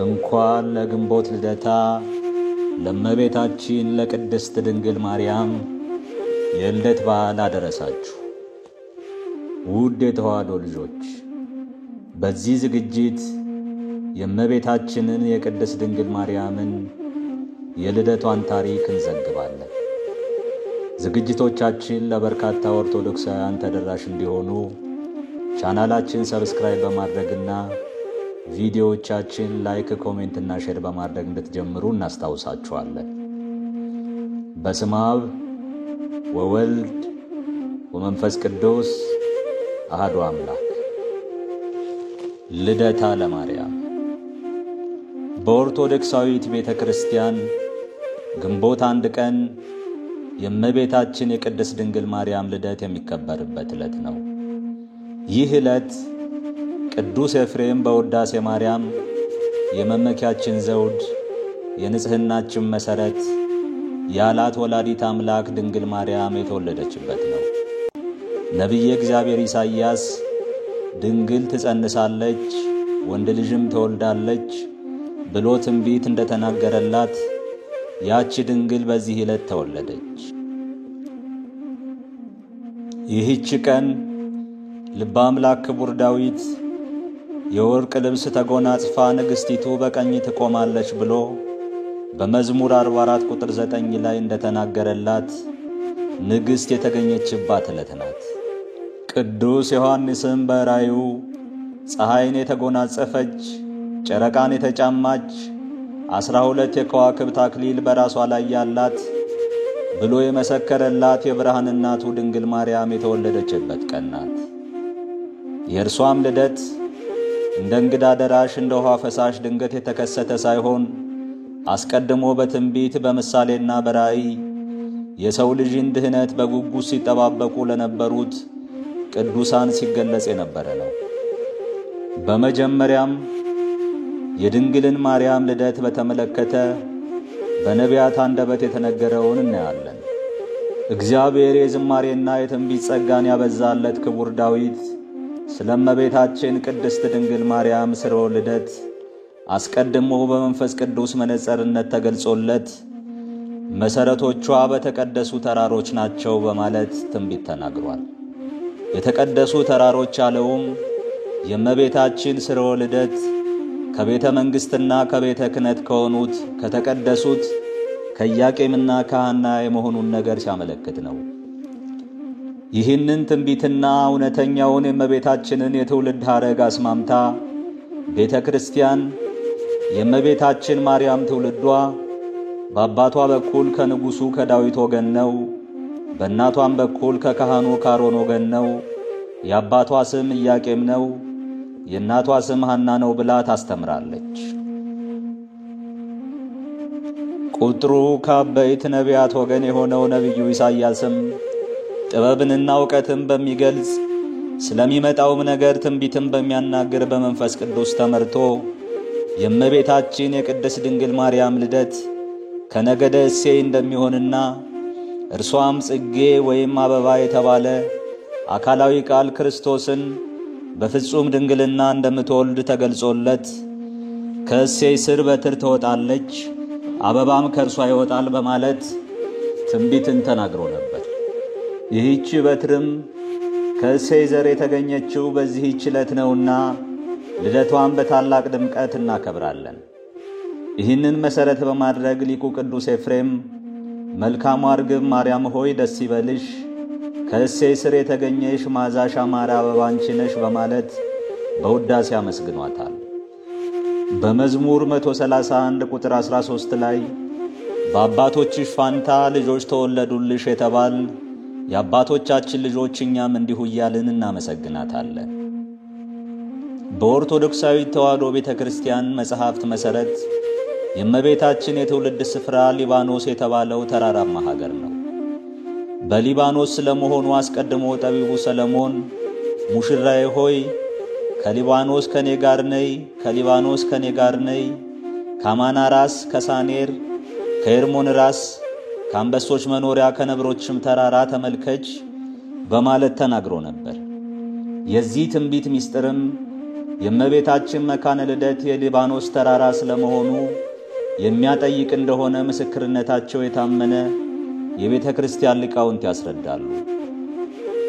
እንኳን ለግንቦት ልደታ ለእመቤታችን ለቅድስት ድንግል ማርያም የልደት በዓል አደረሳችሁ። ውድ የተዋሕዶ ልጆች፣ በዚህ ዝግጅት የእመቤታችንን የቅድስት ድንግል ማርያምን የልደቷን ታሪክ እንዘግባለን። ዝግጅቶቻችን ለበርካታ ኦርቶዶክሳውያን ተደራሽ እንዲሆኑ ቻናላችን ሰብስክራይብ በማድረግና ቪዲዮዎቻችን ላይክ፣ ኮሜንት እና ሼር በማድረግ እንድትጀምሩ እናስታውሳችኋለን። በስመ አብ ወወልድ ወመንፈስ ቅዱስ አሐዱ አምላክ። ልደታ ለማርያም በኦርቶዶክሳዊት ቤተክርስቲያን ግንቦት 1 ቀን የእመቤታችን የቅድስት ድንግል ማርያም ልደት የሚከበርበት ዕለት ነው። ይህ ዕለት ቅዱስ ኤፍሬም በውዳሴ ማርያም የመመኪያችን ዘውድ የንጽሕናችን መሠረት ያላት ወላዲት አምላክ ድንግል ማርያም የተወለደችበት ነው። ነቢየ እግዚአብሔር ኢሳይያስ ድንግል ትጸንሳለች ወንድ ልጅም ትወልዳለች ብሎ ትንቢት እንደተናገረላት ያቺ ድንግል በዚህ ዕለት ተወለደች። ይህች ቀን ልበ አምላክ ክቡር ዳዊት የወርቅ ልብስ ተጎናጽፋ ንግሥቲቱ በቀኝ ትቆማለች ብሎ በመዝሙር 44 ቁጥር 9 ላይ እንደተናገረላት ንግሥት የተገኘችባት ዕለት ናት። ቅዱስ ዮሐንስም በራእዩ ፀሐይን የተጎናጸፈች ጨረቃን የተጫማች 12 የከዋክብት አክሊል በራሷ ላይ ያላት ብሎ የመሰከረላት የብርሃን እናቱ ድንግል ማርያም የተወለደችበት ቀን ናት። የእርሷም ልደት እንደ እንግዳ ደራሽ እንደ ውሃ ፈሳሽ ድንገት የተከሰተ ሳይሆን አስቀድሞ በትንቢት በምሳሌና በራእይ የሰው ልጅን ድህነት በጉጉት ሲጠባበቁ ለነበሩት ቅዱሳን ሲገለጽ የነበረ ነው። በመጀመሪያም የድንግልን ማርያም ልደት በተመለከተ በነቢያት አንደበት የተነገረውን እናያለን። እግዚአብሔር የዝማሬና የትንቢት ጸጋን ያበዛለት ክቡር ዳዊት ስለ እመቤታችን ቅድስት ድንግል ማርያም ስርወ ልደት አስቀድሞ በመንፈስ ቅዱስ መነጽርነት ተገልጾለት መሠረቶቿ በተቀደሱ ተራሮች ናቸው በማለት ትንቢት ተናግሯል። የተቀደሱ ተራሮች ያለውም የእመቤታችን ስርወ ልደት ከቤተ መንግሥትና ከቤተ ክህነት ከሆኑት ከተቀደሱት ከኢያቄምና ከሐና የመሆኑን ነገር ሲያመለክት ነው። ይህንን ትንቢትና እውነተኛውን የእመቤታችንን የትውልድ ሐረግ አስማምታ ቤተ ክርስቲያን የእመቤታችን ማርያም ትውልዷ በአባቷ በኩል ከንጉሡ ከዳዊት ወገን ነው፣ በእናቷም በኩል ከካህኑ ከአሮን ወገን ነው፣ የአባቷ ስም ኢያቄም ነው፣ የእናቷ ስም ሐና ነው ብላ ታስተምራለች። ቁጥሩ ከአበይት ነቢያት ወገን የሆነው ነቢዩ ኢሳይያስም ጥበብንና ዕውቀትን በሚገልጽ ስለሚመጣውም ነገር ትንቢትን በሚያናግር በመንፈስ ቅዱስ ተመርቶ የእመቤታችን የቅድስት ድንግል ማርያም ልደት ከነገደ እሴይ እንደሚሆንና እርሷም ጽጌ ወይም አበባ የተባለ አካላዊ ቃል ክርስቶስን በፍጹም ድንግልና እንደምትወልድ ተገልጾለት ከእሴይ ስር በትር ትወጣለች፣ አበባም ከእርሷ ይወጣል በማለት ትንቢትን ተናግሮ ነበር። ይህች በትርም ከእሴይ ዘር የተገኘችው በዚህች ዕለት ነውና ልደቷን በታላቅ ድምቀት እናከብራለን። ይህንን መሠረት በማድረግ ሊቁ ቅዱስ ኤፍሬም መልካሟ ርግብ ማርያም ሆይ ደስ ይበልሽ፣ ከእሴይ ስር የተገኘሽ መዓዛሽ ያማረ አበባ አንቺ ነሽ በማለት በውዳሴ አመስግኗታል። በመዝሙር 131 ቁጥር 13 ላይ በአባቶችሽ ፋንታ ልጆች ተወለዱልሽ የተባል የአባቶቻችን ልጆች እኛም እንዲሁ እያልን እናመሰግናታለን። በኦርቶዶክሳዊት ተዋሕዶ ቤተክርስቲያን መጽሐፍት መሠረት የእመቤታችን የትውልድ ስፍራ ሊባኖስ የተባለው ተራራማ ሀገር ነው። በሊባኖስ ስለመሆኑ አስቀድሞ ጠቢቡ ሰለሞን ሙሽራዬ ሆይ ከሊባኖስ ከኔ ጋር ነይ፣ ከሊባኖስ ከኔ ጋር ነይ፣ ከአማና ራስ ከሳኔር ከኤርሞን ራስ ከአንበሶች መኖሪያ ከነብሮችም ተራራ ተመልከች በማለት ተናግሮ ነበር። የዚህ ትንቢት ምስጢርም የእመቤታችን መካነ ልደት የሊባኖስ ተራራ ስለመሆኑ የሚያጠይቅ እንደሆነ ምስክርነታቸው የታመነ የቤተ ክርስቲያን ሊቃውንት ያስረዳሉ።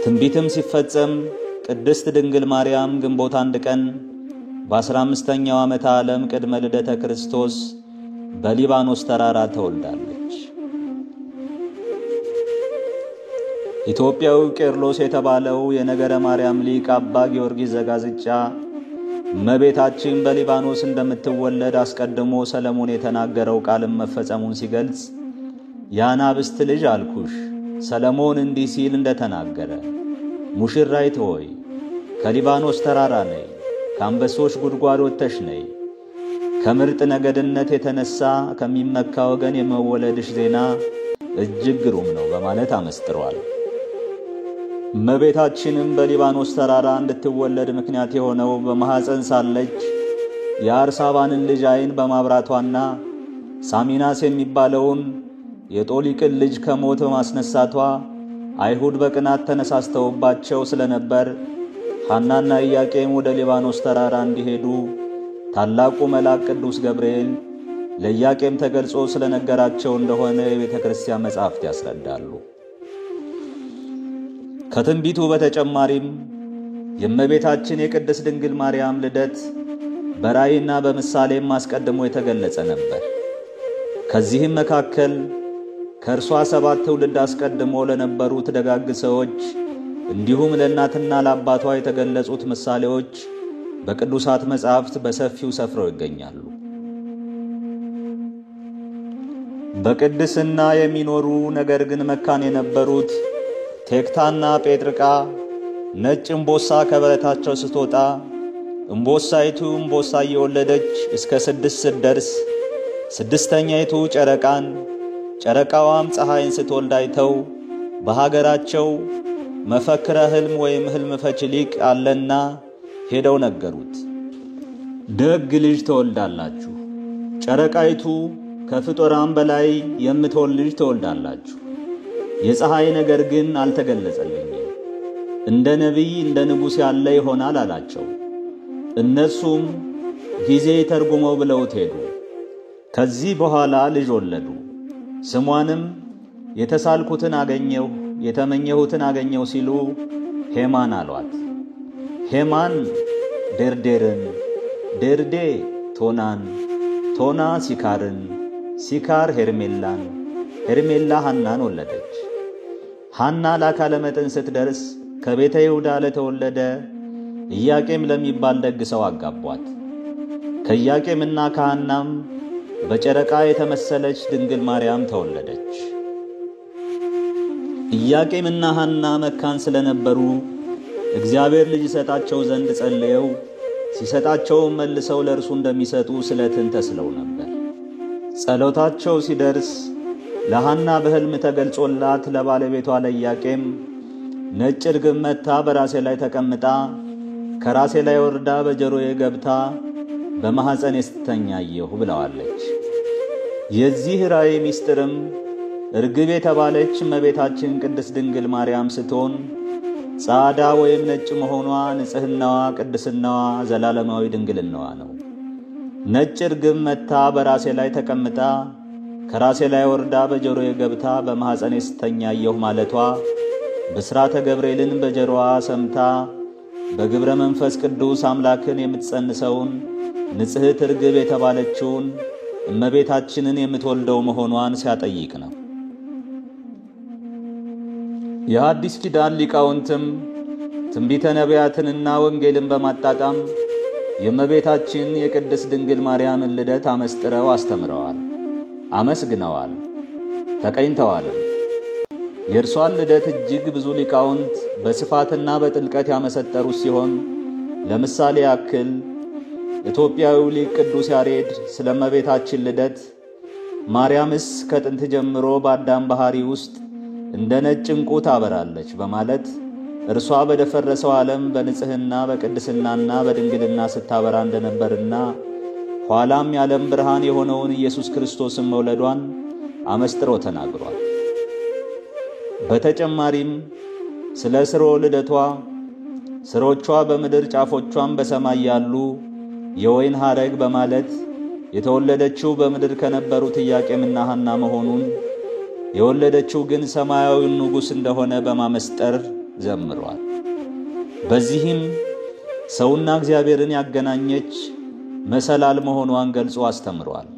ትንቢትም ሲፈጸም ቅድስት ድንግል ማርያም ግንቦት 1 ቀን በ15ኛው ዓመተ ዓለም ቅድመ ልደተ ክርስቶስ በሊባኖስ ተራራ ተወልዳለች። ኢትዮጵያዊ ቄርሎስ የተባለው የነገረ ማርያም ሊቅ አባ ጊዮርጊስ ዘጋዝጫ እመቤታችን በሊባኖስ እንደምትወለድ አስቀድሞ ሰለሞን የተናገረው ቃልም መፈጸሙን ሲገልጽ የአናብስት ልጅ አልኩሽ ሰለሞን እንዲህ ሲል እንደተናገረ ሙሽራይት ሆይ ከሊባኖስ ተራራ ነይ፣ ከአንበሶች ጉድጓድ ወጥተሽ ነይ፣ ከምርጥ ነገድነት የተነሳ ከሚመካ ወገን የመወለድሽ ዜና እጅግ ግሩም ነው በማለት አመስጥሯል። እመቤታችንም በሊባኖስ ተራራ እንድትወለድ ምክንያት የሆነው በማኅፀን ሳለች የአርሳባንን ልጅ ዓይን በማብራቷና ሳሚናስ የሚባለውን የጦሊቅን ልጅ ከሞት በማስነሳቷ አይሁድ በቅናት ተነሳስተውባቸው ስለነበር ሐናና ኢያቄም ወደ ሊባኖስ ተራራ እንዲሄዱ ታላቁ መልአክ ቅዱስ ገብርኤል ለኢያቄም ተገልጾ ስለነገራቸው እንደሆነ የቤተ ክርስቲያን መጻሕፍት ያስረዳሉ። ከትንቢቱ በተጨማሪም የእመቤታችን የቅድስት ድንግል ማርያም ልደት በራእይና በምሳሌም አስቀድሞ የተገለጸ ነበር። ከዚህም መካከል ከእርሷ 7 ትውልድ አስቀድሞ ለነበሩት ደጋግ ሰዎች እንዲሁም ለእናትና ለአባቷ የተገለጹት ምሳሌዎች በቅዱሳት መጻሕፍት በሰፊው ሰፍረው ይገኛሉ። በቅድስና የሚኖሩ ነገር ግን መካን የነበሩት ቴክታና ጴጥርቃ ነጭ እምቦሳ ከበረታቸው ስትወጣ እምቦሳይቱ እምቦሳ እየወለደች እስከ 6 ስትደርስ ስድስተኛይቱ ጨረቃን ጨረቃዋም ፀሐይን ስትወልድ አይተው በሀገራቸው መፈክረ ሕልም ወይም ሕልም ፈቺ ሊቅ አለና ሄደው ነገሩት። ደግ ልጅ ትወልዳላችሁ፣ ጨረቃይቱ ከፍጡራን በላይ የምትወልድ ልጅ ትወልዳላችሁ። የፀሐይ ነገር ግን አልተገለጸልኝም፣ እንደ ነቢይ እንደ ንጉሥ ያለ ይሆናል አላቸው። እነሱም ጊዜ ተርጉመው ብለውት ሄዱ። ከዚህ በኋላ ልጅ ወለዱ። ስሟንም የተሳልኩትን አገኘሁ የተመኘሁትን አገኘሁ ሲሉ ሄማን አሏት። ሄማን ደርዴርን፣ ደርዴ ቶናን፣ ቶና ሲካርን፣ ሲካር ሄርሜላን፣ ሄርሜላ ሐናን ወለደች። ሐና ለአካለ መጠን ስትደርስ ከቤተ ይሁዳ ለተወለደ ኢያቄም ለሚባል ደግ ሰው አጋቧት። ከኢያቄምና ከሐናም በጨረቃ የተመሰለች ድንግል ማርያም ተወለደች። ኢያቄምና ሐና መካን ስለነበሩ እግዚአብሔር ልጅ ይሰጣቸው ዘንድ ጸልየው ሲሰጣቸው መልሰው ለእርሱ እንደሚሰጡ ስለትን ተስለው ነበር። ጸሎታቸው ሲደርስ ለሐና በሕልም ተገልጾላት ለባለቤቷ ለኢያቄም ነጭ ርግብ መታ በራሴ ላይ ተቀምጣ ከራሴ ላይ ወርዳ በጆሮዬ ገብታ በማኅፀኔ ስትተኛየሁ ብለዋለች። የዚህ ራእይ ምስጢርም ርግብ የተባለች እመቤታችን ቅድስት ድንግል ማርያም ስትሆን ጻዳ ወይም ነጭ መሆኗ ንጽሕናዋ፣ ቅድስናዋ፣ ዘላለማዊ ድንግልናዋ ነው። ነጭ ርግብ መታ በራሴ ላይ ተቀምጣ ከራሴ ላይ ወርዳ በጆሮዬ ገብታ በማኅፀኔ ስትተኛየሁ ማለቷ ብስራተ ገብርኤልን በጆሮዋ ሰምታ በግብረ መንፈስ ቅዱስ አምላክን የምትጸንሰውን ንጽሕት ርግብ የተባለችውን እመቤታችንን የምትወልደው መሆኗን ሲያጠይቅ ነው። የሐዲስ ኪዳን ሊቃውንትም ትንቢተ ነቢያትንና ወንጌልን በማጣጣም የእመቤታችን የቅድስት ድንግል ማርያምን ልደት አመስጥረው አስተምረዋል፣ አመስግነዋል፣ ተቀኝተዋል። የእርሷን ልደት እጅግ ብዙ ሊቃውንት በስፋትና በጥልቀት ያመሰጠሩት ሲሆን ለምሳሌ ያክል ኢትዮጵያዊው ሊቅ ቅዱስ ያሬድ ስለ እመቤታችን ልደት ማርያምስ ከጥንት ጀምሮ በአዳም ባህሪ ውስጥ እንደ ነጭ ዕንቁ ታበራለች በማለት እርሷ በደፈረሰው ዓለም በንጽሕና በቅድስናና በድንግልና ስታበራ እንደነበርና ኋላም የዓለም ብርሃን የሆነውን ኢየሱስ ክርስቶስን መውለዷን አመስጥሮ ተናግሯል። በተጨማሪም ስለ ስርወ ልደቷ ስሮቿ በምድር ጫፎቿም በሰማይ ያሉ የወይን ሐረግ በማለት የተወለደችው በምድር ከነበሩት ኢያቄምና ሐና መሆኑን የወለደችው ግን ሰማያዊውን ንጉሥ እንደሆነ በማመስጠር ዘምሯል። በዚህም ሰውና እግዚአብሔርን ያገናኘች መሰላል መሆኗን ገልጾ አስተምሯል።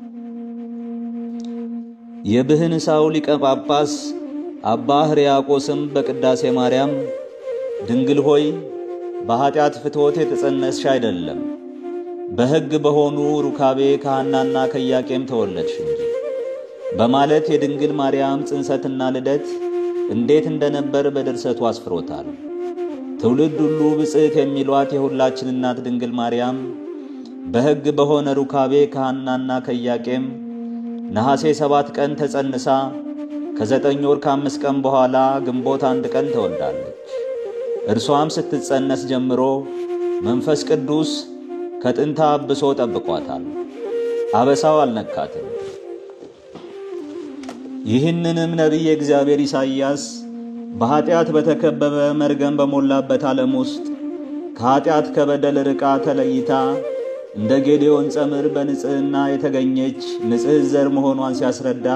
የብህንሳው ሊቀ ጳጳስ አባ ሕርያቆስም በቅዳሴ ማርያም ድንግል ሆይ በኃጢአት ፍትወት የተጸነስሽ አይደለም፣ በሕግ በሆኑ ሩካቤ ከሐናና ከኢያቄም ተወለድሽ እንጂ በማለት የድንግል ማርያም ጽንሰትና ልደት እንዴት እንደነበር በድርሰቱ አስፍሮታል። ትውልድ ሁሉ ብጽዕት የሚሏት የሁላችን እናት ድንግል ማርያም በሕግ በሆነ ሩካቤ ከሐናና ከኢያቄም ነሐሴ 7 ቀን ተጸንሳ ከ9 ወር ከ5 ቀን በኋላ ግንቦት 1 ቀን ተወልዳለች። እርሷም ስትጸነስ ጀምሮ መንፈስ ቅዱስ ከጥንታ አብሶ ጠብቋታል፣ አበሳው አልነካትም። ይህንንም ነቢይ እግዚአብሔር ኢሳይያስ በኃጢአት በተከበበ መርገም በሞላበት ዓለም ውስጥ ከኃጢአት ከበደል ርቃ ተለይታ እንደ ጌዴዎን ጸምር በንጽሕና የተገኘች ንጽሕት ዘር መሆኗን ሲያስረዳ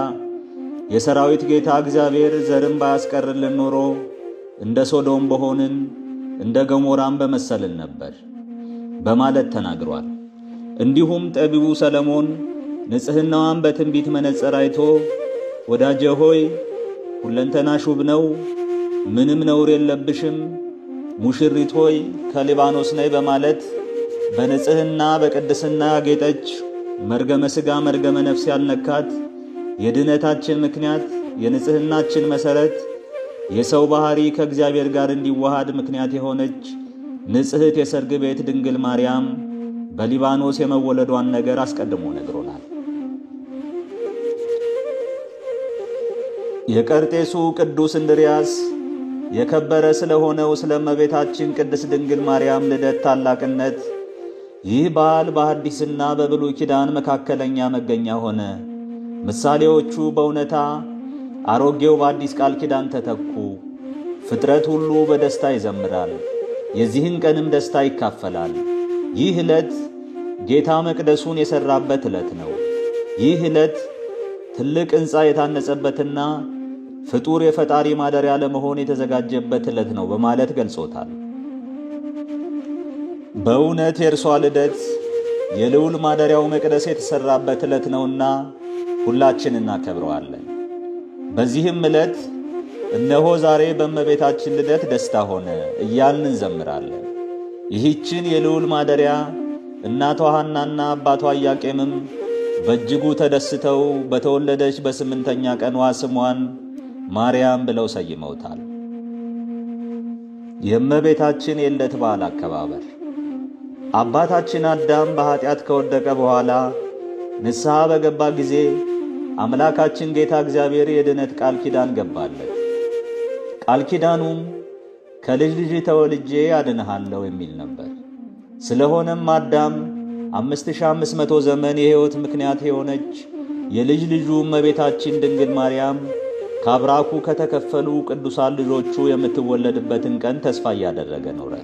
የሰራዊት ጌታ እግዚአብሔር ዘርን ባያስቀርልን ኖሮ እንደ ሶዶም በሆንን እንደ ገሞራም በመሰልን ነበር በማለት ተናግሯል። እንዲሁም ጠቢቡ ሰለሞን ንጽሕናዋን በትንቢት መነጽር አይቶ ወዳጄ ሆይ ሁለንተናሽ ውብ ነው፣ ምንም ነውር የለብሽም፣ ሙሽሪት ሆይ ከሊባኖስ ነይ በማለት በንጽሕና በቅድስና ያጌጠች መርገመ ሥጋ መርገመ ነፍስ ያልነካት የድነታችን ምክንያት የንጽሕናችን መሠረት የሰው ባህሪ ከእግዚአብሔር ጋር እንዲዋሃድ ምክንያት የሆነች ንጽሕት የሰርግ ቤት ድንግል ማርያም በሊባኖስ የመወለዷን ነገር አስቀድሞ ነግሮናል። የቀርጤሱ ቅዱስ እንድርያስ የከበረ ስለሆነው ስለ እመቤታችን ቅድስት ድንግል ማርያም ልደት ታላቅነት ይህ በዓል በሐዲስና በብሉይ ኪዳን መካከለኛ መገኛ ሆነ። ምሳሌዎቹ በእውነታ አሮጌው በአዲስ ቃል ኪዳን ተተኩ። ፍጥረት ሁሉ በደስታ ይዘምራል፣ የዚህን ቀንም ደስታ ይካፈላል። ይህ ዕለት ጌታ መቅደሱን የሠራበት ዕለት ነው። ይህ ዕለት ትልቅ ሕንፃ የታነጸበትና ፍጡር የፈጣሪ ማደሪያ ለመሆን የተዘጋጀበት ዕለት ነው በማለት ገልጾታል። በእውነት የእርሷ ልደት የልዑል ማደሪያው መቅደስ የተሠራበት ዕለት ነውና ሁላችን እናከብረዋለን። በዚህም ዕለት እነሆ ዛሬ በእመቤታችን ልደት ደስታ ሆነ እያልን እንዘምራለን። ይህችን የልዑል ማደሪያ እናቷ ሐናና አባቷ ኢያቄምም በእጅጉ ተደስተው በተወለደች በ8ኛ ቀኗ ስሟን ማርያም ብለው ሰይመውታል። የእመቤታችን የልደት በዓል አከባበር አባታችን አዳም በኃጢአት ከወደቀ በኋላ ንስሐ በገባ ጊዜ አምላካችን ጌታ እግዚአብሔር የድነት ቃል ኪዳን ገባለት። ቃል ኪዳኑም ከልጅ ልጅ ተወልጄ አድንሃለሁ የሚል ነበር። ስለሆነም አዳም 5500 ዘመን የሕይወት ምክንያት የሆነች የልጅ ልጁ እመቤታችን ድንግል ማርያም ከአብራኩ ከተከፈሉ ቅዱሳን ልጆቹ የምትወለድበትን ቀን ተስፋ እያደረገ ኖረ።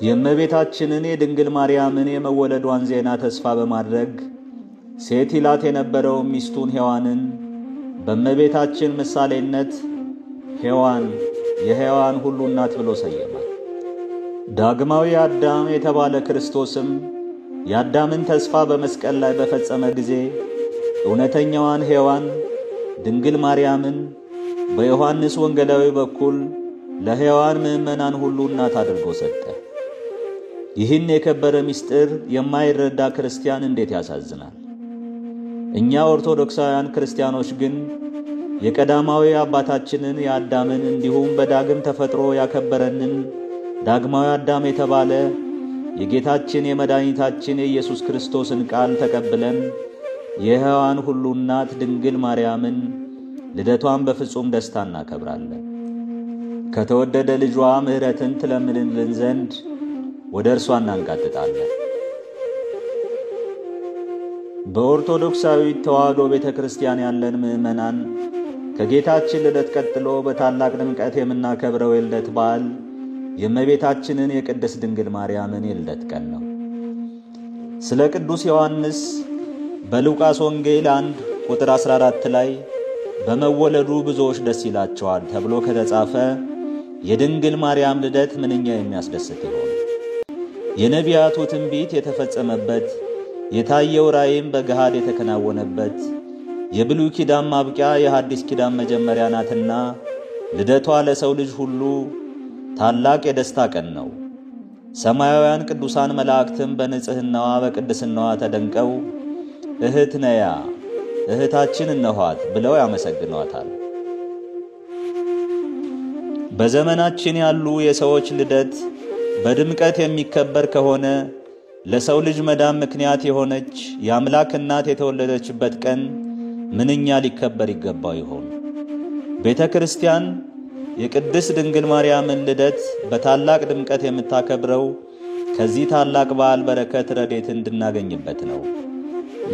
የእመቤታችንን የድንግል ማርያምን የመወለዷን ዜና ተስፋ በማድረግ ሴት ይላት የነበረው ሚስቱን ሔዋንን በእመቤታችን ምሳሌነት ሔዋን የሔዋን ሁሉ እናት ብሎ ሰየማት። ዳግማዊ አዳም የተባለ ክርስቶስም የአዳምን ተስፋ በመስቀል ላይ በፈጸመ ጊዜ እውነተኛዋን ሔዋን ድንግል ማርያምን በዮሐንስ ወንጌላዊ በኩል ለሔዋን ምእመናን ሁሉ እናት አድርጎ ሰጠ። ይህን የከበረ ምስጢር የማይረዳ ክርስቲያን እንዴት ያሳዝናል! እኛ ኦርቶዶክሳውያን ክርስቲያኖች ግን የቀዳማዊ አባታችንን የአዳምን እንዲሁም በዳግም ተፈጥሮ ያከበረንን ዳግማዊ አዳም የተባለ የጌታችን የመድኃኒታችን የኢየሱስ ክርስቶስን ቃል ተቀብለን የሔዋን ሁሉ እናት ድንግል ማርያምን ልደቷን በፍጹም ደስታ እናከብራለን። ከተወደደ ልጇ ምሕረትን ትለምንልን ዘንድ ወደ እርሷ እናንጋጥጣለን። በኦርቶዶክሳዊት ተዋሕዶ ቤተክርስቲያን ያለን ምእመናን ከጌታችን ልደት ቀጥሎ በታላቅ ድምቀት የምናከብረው የልደት በዓል የእመቤታችንን የቅድስት ድንግል ማርያምን የልደት ቀን ነው። ስለ ቅዱስ ዮሐንስ በሉቃስ ወንጌል 1 ቁጥር 14 ላይ በመወለዱ ብዙዎች ደስ ይላቸዋል ተብሎ ከተጻፈ የድንግል ማርያም ልደት ምንኛ የሚያስደስት ይሆን? የነቢያቱ ትንቢት የተፈጸመበት፣ የታየው ራእይም በገሃድ የተከናወነበት፣ የብሉይ ኪዳን ማብቂያ የሐዲስ ኪዳን መጀመሪያ ናትና ልደቷ ለሰው ልጅ ሁሉ ታላቅ የደስታ ቀን ነው። ሰማያውያን ቅዱሳን መላእክትም በንጽህናዋ በቅድስናዋ ተደንቀው እህት ነያ እህታችን እነኋት ብለው ያመሰግኗታል። በዘመናችን ያሉ የሰዎች ልደት በድምቀት የሚከበር ከሆነ ለሰው ልጅ መዳን ምክንያት የሆነች የአምላክ እናት የተወለደችበት ቀን ምንኛ ሊከበር ይገባው ይሆን? ቤተ ክርስቲያን የቅድስት ድንግል ማርያምን ልደት በታላቅ ድምቀት የምታከብረው ከዚህ ታላቅ በዓል በረከት ረድኤት እንድናገኝበት ነው።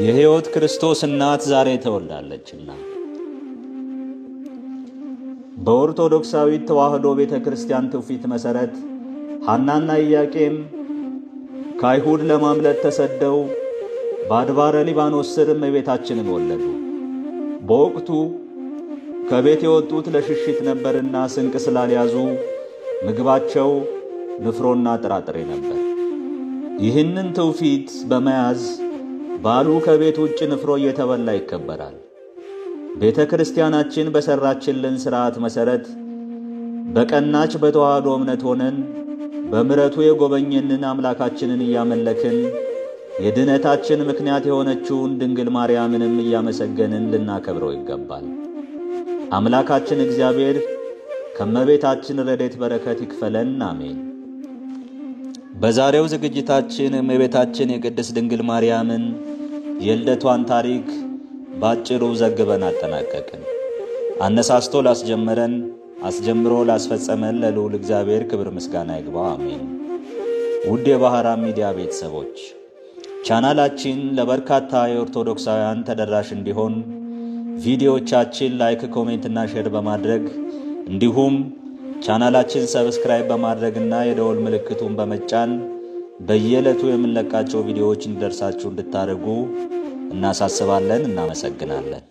የሕይወት ክርስቶስ እናት ዛሬ ተወልዳለችና። በኦርቶዶክሳዊት ተዋሕዶ ቤተ ክርስቲያን ትውፊት መሠረት ሐናና ኢያቄም ከአይሁድ ለማምለጥ ተሰደው በአድባረ ሊባኖስ ስር እመቤታችንን ወለዱ። በወቅቱ ከቤት የወጡት ለሽሽት ነበርና ስንቅ ስላልያዙ ምግባቸው ንፍሮና ጥራጥሬ ነበር። ይህንን ትውፊት በመያዝ ባሉ ከቤት ውጭ ንፍሮ እየተበላ ይከበራል። ቤተ ክርስቲያናችን በሰራችልን ሥርዓት መሠረት በቀናች በተዋሕዶ እምነት ሆነን በምሕረቱ የጎበኘንን አምላካችንን እያመለክን የድነታችን ምክንያት የሆነችውን ድንግል ማርያምንም እያመሰገንን ልናከብረው ይገባል። አምላካችን እግዚአብሔር ከእመቤታችን ረድኤት በረከት ይክፈለን፣ አሜን። በዛሬው ዝግጅታችን እመቤታችን የቅድስት ድንግል ማርያምን የልደቷን ታሪክ ባጭሩ ዘግበን አጠናቀቅን። አነሳስቶ ላስጀመረን አስጀምሮ ላስፈጸመን ለልዑል እግዚአብሔር ክብር ምስጋና ይግባው፣ አሜን። ውድ የባህራን ሚዲያ ቤተሰቦች ቻናላችን ለበርካታ የኦርቶዶክሳውያን ተደራሽ እንዲሆን ቪዲዮዎቻችን ላይክ፣ ኮሜንት እና ሼር በማድረግ እንዲሁም ቻናላችን ሰብስክራይብ በማድረግና የደወል ምልክቱን በመጫን በየዕለቱ የምንለቃቸው ቪዲዮዎች እንዲደርሳችሁ እንድታደርጉ እናሳስባለን። እናመሰግናለን።